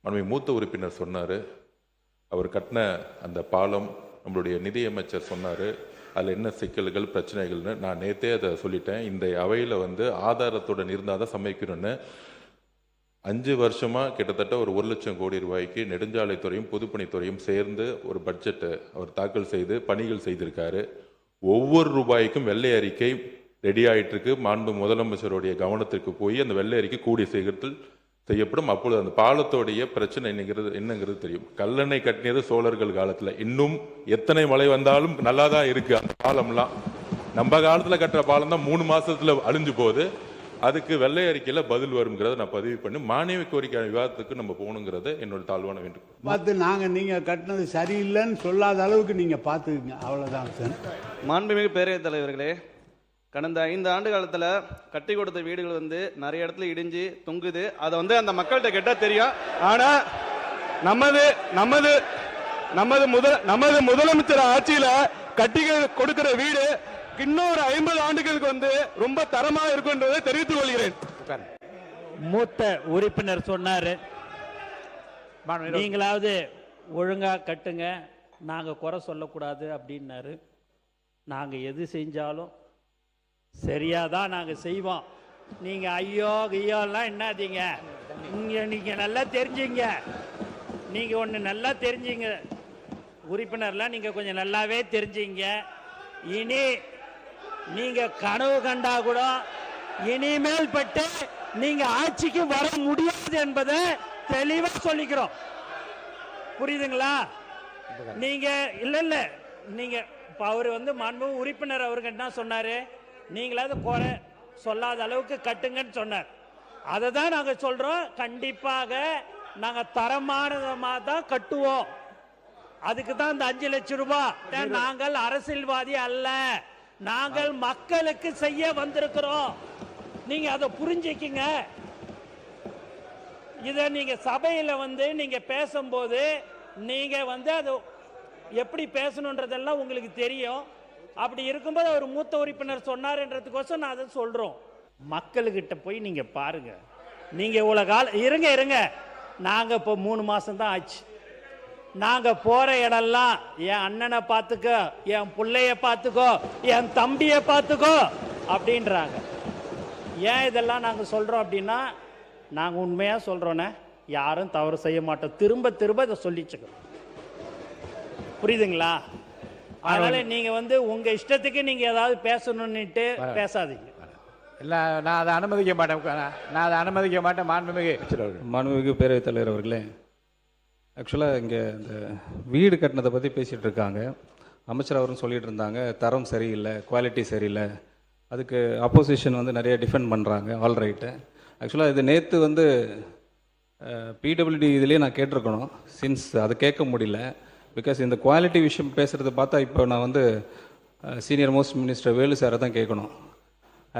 மாண்புமிகு மூத்த உறுப்பினர் சொன்னார், அவர் கட்டின அந்த பாலம் நம்மளுடைய நிதியமைச்சர் சொன்னார், அதில் என்ன சிக்கல்கள் பிரச்சனைகள்னு. நான் நேற்றே அதை சொல்லிட்டேன். இந்த அவையில் ஆதாரத்துடன் இருந்தால் தான் சமைக்கணும்னு. 5 வருஷமாக கிட்டத்தட்ட ஒரு 1 லட்சம் கோடி ரூபாய்க்கு நெடுஞ்சாலைத்துறையும் பொதுப்பணித்துறையும் சேர்ந்து ஒரு பட்ஜெட்டை அவர் தாக்கல் செய்து பணிகள் செய்திருக்காரு. ஒவ்வொரு ரூபாய்க்கும் வெள்ளை அறிக்கை ரெடி ஆகிட்டு இருக்கு. மாண்பு முதலமைச்சருடைய கவனத்திற்கு போய் அந்த வெள்ளை அறிக்கை கூடிய சீக்கிரத்தில் செய்யப்படும். அப்பொழுது அந்த பாலத்தோடைய பிரச்சனை என்னங்கிறது தெரியும். கல்லணை கட்டினது சோழர்கள் காலத்தில். இன்னும் எத்தனை மழை வந்தாலும் நல்லா தான் இருக்கு அந்த பாலம்லாம். நம்ம காலத்தில் கட்டுற பாலம் தான் 3 மாசத்துல அழிஞ்சு போகுது. அதுக்கு வெள்ளை அறிக்கையில பதில் வருங்கிறத நான் பதிவு பண்ணி மானிய கோரிக்கை விவாதத்துக்கு நம்ம போகணுங்கிறத என்னோட தாழ்வான வேண்டும். பார்த்து நீங்க கட்டினது சரியில்லைன்னு சொல்லாத அளவுக்கு நீங்க பார்த்துக்குங்க, அவ்வளவுதான் சார். மாண்புமிகு பேரவைத் தலைவர்களே, கடந்த 5 ஆண்டு காலத்தில் கட்டி கொடுத்த வீடுகள் நிறைய இடத்துல இடிஞ்சு தொங்குது. அதை அந்த மக்கள்கிட்ட கேட்டால் தெரியும். ஆனால் நமது முதலமைச்சர் ஆட்சியில் கட்டி கொடுக்கிற வீடு இன்னொரு 50 ஆண்டுகளுக்கு ரொம்ப தரமாக இருக்குன்றதை தெரிவித்துக் கொள்கிறேன். மூத்த உறுப்பினர் சொன்னாரு, நீங்களாவது ஒழுங்கா கட்டுங்க, நாங்க குறை சொல்லக்கூடாது அப்படின்னாரு. நாங்க எது செஞ்சாலும் சரியாதான் நாங்க செய்வோம். நீங்க ஐயோ ஐயோலாம் என்னதீங்க. நீங்க நல்லா தெரிஞ்சுங்க. நீங்க ஒண்ணு நல்லா தெரிஞ்சுங்க உறுப்பினர்லாம், நீங்க கொஞ்சம் நல்லாவே தெரிஞ்சுங்க. இனி நீங்க கனவு கண்டா கூட இனிமேல் பட்டு நீங்க ஆட்சிக்கு வர முடியாது என்பதை தெளிவா சொல்லிக்கிறோம். புரியுதுங்களா? நீங்க இல்ல நீங்க அவரு மாண்பு உறுப்பினர் அவருக்கு என்ன சொன்னாரு, நீங்களாவது குறை சொல்லாத அளவுக்கு கட்டுங்கன்னு சொன்னார். அதை தான் நாங்க சொல்றோம். கண்டிப்பாக நாங்க தரமானதமா தான் கட்டுவோம். அதுக்கு தான் இந்த 5 லட்சம் ரூபாய். நாங்கள் அரசியல்வாதி அல்ல, நாங்கள் மக்களுக்கு செய்ய வந்திருக்கிறோம். நீங்க அதை புரிஞ்சுக்கிங்க. இத நீங்க சபையில நீங்க பேசும்போது நீங்க அது எப்படி பேசணுன்றதெல்லாம் உங்களுக்கு தெரியும். அப்படி இருக்கும்போது அவர் மூத்த உறுப்பினர் சொன்னார்ன்றதுக்கோசம் நான் அதை சொல்றோம். மக்கள்கிட்ட போய் நீங்க பாருங்க. நீங்க இவ்வளவு காலம் இருங்க. நாங்க இப்போ 3 மாசம் தான் ஆச்சு. நாங்க போற இடம்லாம் என் அண்ணனை பார்த்துக்கோ, என் பிள்ளைய பார்த்துக்கோ, என் தம்பிய பார்த்துக்கோ அப்படின்றாங்க. ஏன் இதெல்லாம் நாங்க சொல்றோம் அப்படின்னா, நாங்க உண்மையா சொல்றோன்னே யாரும் தவறு செய்ய மாட்டோம். திரும்ப இதை சொல்லிச்சுக்கணும். புரியுதுங்களா? அதனால நீங்க உங்க இஷ்டத்துக்கு நீங்க ஏதாவது பேசணும்னுட்டு பேசாதீங்க. இல்லை, நான் அதை அனுமதிக்க மாட்டேன். மாண்புமிகு பேரவைத் தலைவர் அவர்களே, ஆக்சுவலாக இங்கே இந்த வீடு கட்டினதை பற்றி பேசிகிட்டு இருக்காங்க. அமைச்சர் அவரும் சொல்லிகிட்டு இருந்தாங்க, தரம் சரியில்லை, குவாலிட்டி சரியில்லை. அதுக்கு அப்போசிஷன் நிறைய டிஃபெண்ட் பண்ணுறாங்க. All right. ஆக்சுவலாக இது நேற்று பிடபிள்யூடி இதுலேயே நான் கேட்டிருக்கணும். சின்ஸ் அதை கேட்க முடியல. பிகாஸ் இந்த குவாலிட்டி விஷயம் பேசுகிறத பார்த்தா இப்போ நான் சீனியர் மோஸ்ட் மினிஸ்டர் வேலு சாரை தான் கேட்கணும்.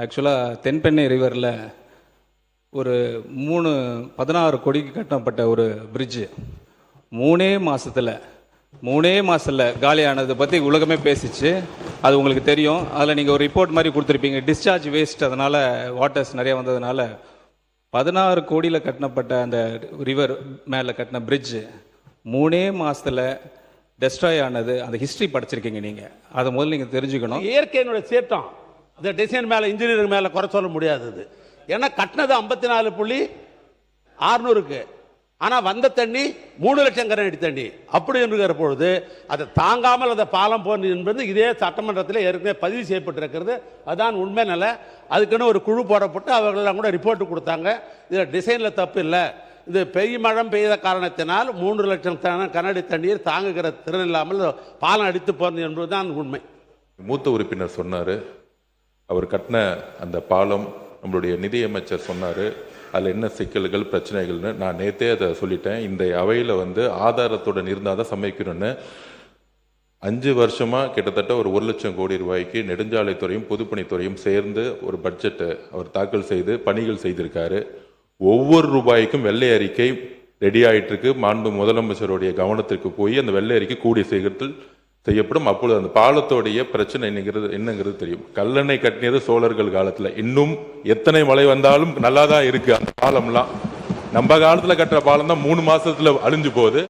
ஆக்சுவலாக தென்பெண்ணை ரிவரில் ஒரு 16 கோடிக்கு கட்டப்பட்ட ஒரு பிரிட்ஜு 3 மாதத்தில் காலியானதை பற்றி உலகமே பேசிச்சு. அது உங்களுக்கு தெரியும். அதில் நீங்கள் ஒரு ரிப்போர்ட் மாதிரி கொடுத்துருப்பீங்க. டிஸ்சார்ஜ் வேஸ்ட், அதனால் வாட்டர்ஸ் நிறைய வந்ததுனால 16 கோடியில் கட்டப்பட்ட அந்த ரிவர் மேலே கட்டின பிரிட்ஜு 3 மாதத்தில் டெஸ்ட்ராய் ஆனது. அந்த ஹிஸ்ட்ரி படிச்சிருக்கீங்க நீங்கள். அதை முதல்ல நீங்கள் தெரிஞ்சுக்கணும். இயற்கையினுடைய சேட்டம். இந்த டிசைன் மேலே, இன்ஜினியரிங் மேலே குறை சொல்ல முடியாதது. ஏன்னா கட்டினது 54.600க்கு, ஆனால் வந்த தண்ணி 3 லட்சம் கனஅடி தண்ணி. அப்படி இருக்கிற பொழுது அதை தாங்காமல் அந்த பாலம் போன்று என்பது இதே சட்டமன்றத்தில் ஏற்கனவே பதிவு செய்யப்பட்டிருக்கிறது. அதான் உண்மை நிலை. அதுக்குன்னு ஒரு குழு போடப்பட்டு அவர்களெல்லாம் கூட ரிப்போர்ட் கொடுத்தாங்க. இதில் டிசைனில் தப்பு இல்லை. இது மழை பெய்த காரணத்தினால் 3 லட்சம் கனஅடி தண்ணீர் தாங்குகிற திறன் இல்லாமல் பாலம் அடித்து போனது என்பதுதான் உண்மை. மூத்த உறுப்பினர் சொன்னார், அவர் கட்டின அந்த பாலம் நம்மளுடைய நிதியமைச்சர் சொன்னார், அதில் என்ன சிக்கல்கள் பிரச்சனைகள்னு. நான் நேற்றே அதை சொல்லிட்டேன். இந்த அவையில் ஆதாரத்துடன் இருந்தால் தான் சமைக்கணும்னு. 5 வருஷமாக கிட்டத்தட்ட ஒரு 1 லட்சம் கோடி ரூபாய்க்கு நெடுஞ்சாலைத்துறையும் பொதுப்பணித்துறையும் சேர்ந்து ஒரு பட்ஜெட்டை அவர் தாக்கல் செய்து பணிகள் செய்திருக்காரு. ஒவ்வொரு ரூபாய்க்கும் வெள்ளை அறிக்கை ரெடி ஆகிட்டு இருக்கு. மாண்பு முதலமைச்சருடைய கவனத்திற்கு போய் அந்த வெள்ளை அறிக்கை கூடிய சீக்கிரத்தில் செய்யப்படும். அப்பொழுது அந்த பாலத்தோடைய பிரச்சனை என்னங்கிறது தெரியும். கல்லணை கட்டினது சோழர்கள் காலத்தில். இன்னும் எத்தனை மழை வந்தாலும் நல்லா தான் இருக்கு அந்த பாலம்லாம். நம்ம காலத்துல கட்டுற பாலம் தான் 3 மாசத்துல அழிஞ்சு போகுது.